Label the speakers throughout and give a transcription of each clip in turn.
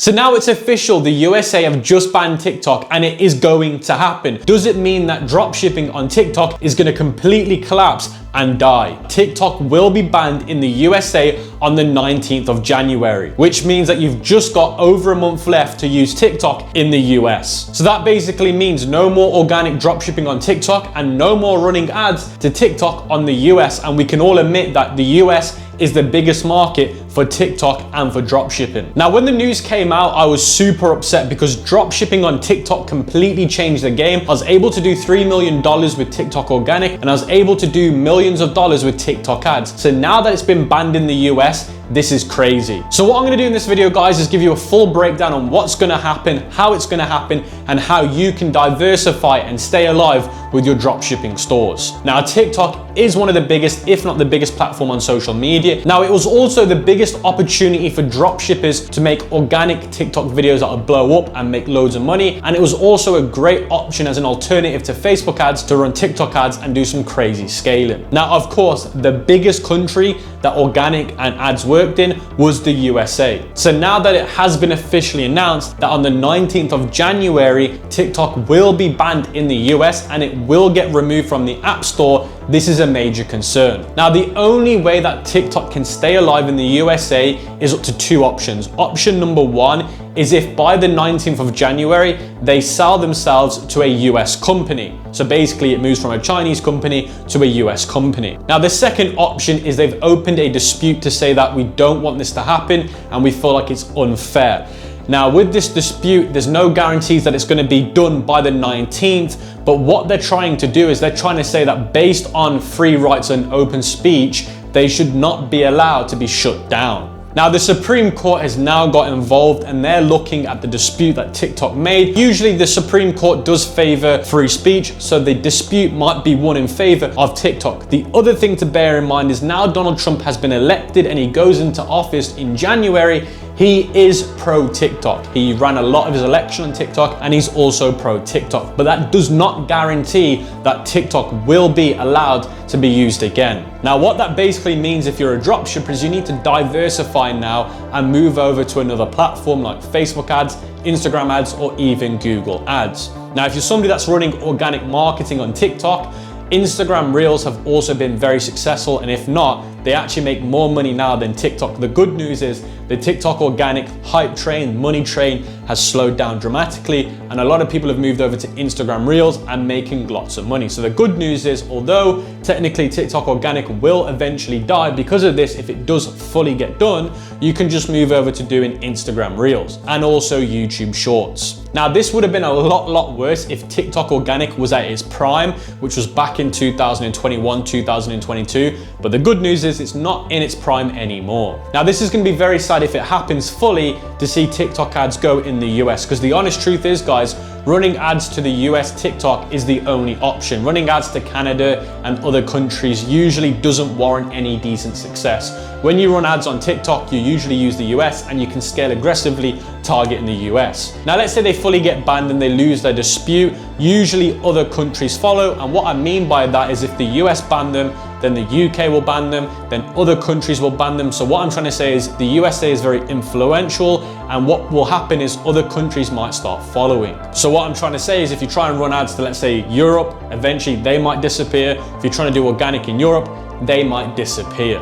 Speaker 1: So now it's official, the USA have just banned TikTok and it is going to happen. Does it mean that dropshipping on TikTok is going to completely collapse and die? TikTok will be banned in the USA on the 19th of January, which means that you've just got over a month left to use TikTok in the US. So that basically means no more organic dropshipping on TikTok and no more running ads to TikTok on the US. And we can all admit that the US is the biggest market for TikTok and for dropshipping. Now, when the news came out, I was super upset because dropshipping on TikTok completely changed the game. I was able to do $3 million with TikTok organic, and I was able to do millions of dollars with TikTok ads. So now that it's been banned in the US, this is crazy. So what I'm gonna do in this video, guys, is give you a full breakdown on what's gonna happen, how it's gonna happen, and how you can diversify and stay alive with your dropshipping stores. Now, TikTok is one of the biggest, if not the biggest platform on social media. Now, it was also the biggest opportunity for dropshippers to make organic TikTok videos that would blow up and make loads of money. And it was also a great option as an alternative to Facebook ads to run TikTok ads and do some crazy scaling. Now, of course, the biggest country that organic and ads worked in was the USA. So now that it has been officially announced that on the 19th of January, TikTok will be banned in the US and it will get removed from the App Store, this is a major concern. Now, the only way that TikTok can stay alive in the USA is up to two options. Option number one is if by the 19th of January, they sell themselves to a US company. So basically it moves from a Chinese company to a US company. Now, the second option is they've opened a dispute to say that we don't want this to happen and we feel like it's unfair. Now, with this dispute, there's no guarantees that it's going to be done by the 19th, but what they're trying to do is they're trying to say that based on free rights and open speech, they should not be allowed to be shut down. Now, the Supreme Court has now got involved and they're looking at the dispute that TikTok made. Usually the Supreme Court does favor free speech, so the dispute might be won in favor of TikTok. The other thing to bear in mind is now Donald Trump has been elected and he goes into office in January. He is pro-TikTok. He ran a lot of his election on TikTok and he's also pro-TikTok. But that does not guarantee that TikTok will be allowed to be used again. Now, what that basically means if you're a dropshipper is you need to diversify now and move over to another platform like Facebook ads, Instagram ads, or even Google ads. Now, if you're somebody that's running organic marketing on TikTok, Instagram Reels have also been very successful, and if not, they actually make more money now than TikTok. The good news is the TikTok organic hype train, money train, has slowed down dramatically, and a lot of people have moved over to Instagram Reels and making lots of money. So the good news is, although technically TikTok organic will eventually die because of this, if it does fully get done, you can just move over to doing Instagram Reels and also YouTube Shorts. Now, this would have been a lot worse if TikTok organic was at its prime, which was back in 2021, 2022. But the good news is it's not in its prime anymore. Now, this is going to be very sad if it happens fully to see TikTok ads go in the US, because the honest truth is, guys, running ads to the US TikTok is the only option. Running ads to Canada and other countries usually doesn't warrant any decent success. When you run ads on TikTok, you usually use the US and you can scale aggressively, targeting the US. Now, let's say they fully get banned and they lose their dispute. Usually other countries follow. And what I mean by that is if the US ban them, then the UK will ban them, then other countries will ban them. So what I'm trying to say is the USA is very influential, and what will happen is other countries might start following. So what I'm trying to say is if you try and run ads to, let's say, Europe, eventually they might disappear. If you're trying to do organic in Europe, they might disappear.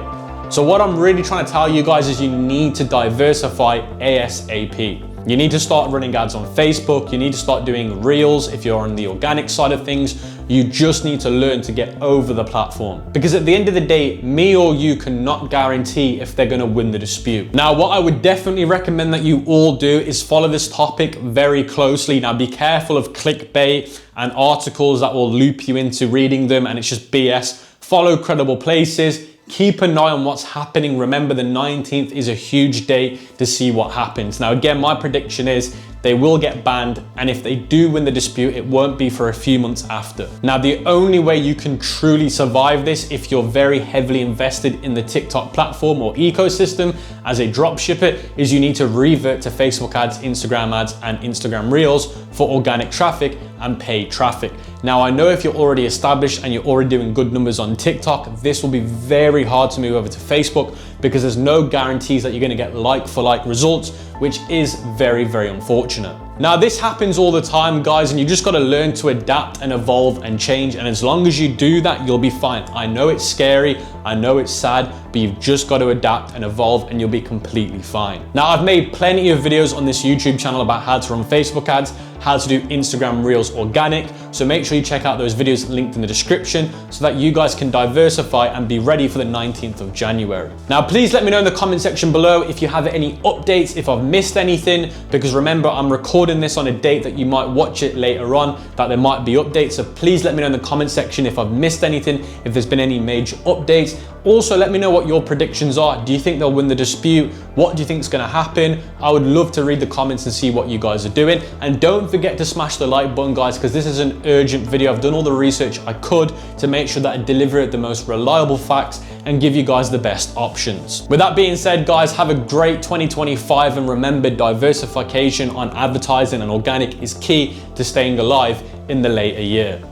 Speaker 1: So what I'm really trying to tell you guys is you need to diversify ASAP. You need to start running ads on Facebook. You need to start doing Reels if you're on the organic side of things. You just need to learn to get over the platform. Because at the end of the day, me or you cannot guarantee if they're gonna win the dispute. Now, what I would definitely recommend that you all do is follow this topic very closely. Now, be careful of clickbait and articles that will loop you into reading them and it's just BS. Follow credible places. Keep an eye on what's happening. Remember, the 19th is a huge date to see what happens. Now, again, my prediction is they will get banned, and if they do win the dispute, it won't be for a few months after. Now, the only way you can truly survive this if you're very heavily invested in the TikTok platform or ecosystem as a dropshipper is you need to revert to Facebook ads, Instagram ads, and Instagram Reels for organic traffic and paid traffic. Now, I know if you're already established and you're already doing good numbers on TikTok, this will be very hard to move over to Facebook because there's no guarantees that you're gonna get like for like results, which is very, very unfortunate. Now, this happens all the time, guys, and you just gotta learn to adapt and evolve and change. And as long as you do that, you'll be fine. I know it's scary, I know it's sad, but you've just got to adapt and evolve and you'll be completely fine. Now, I've made plenty of videos on this YouTube channel about how to run Facebook ads, how to do Instagram Reels organic. So make sure you check out those videos linked in the description so that you guys can diversify and be ready for the 19th of January. Now, please let me know in the comment section below if you have any updates, if I've missed anything, because remember, I'm recording this on a date that you might watch it later on, that there might be updates. So please let me know in the comment section if I've missed anything, if there's been any major updates. Also, let me know what your predictions are. Do you think they'll win the dispute? What do you think is going to happen? I would love to read the comments and see what you guys are doing. And don't forget to smash the like button, guys, because this is an urgent video. I've done all the research I could to make sure that I deliver the most reliable facts and give you guys the best options. With that being said, guys, have a great 2025, and remember, diversification on advertising and organic is key to staying alive in the later year.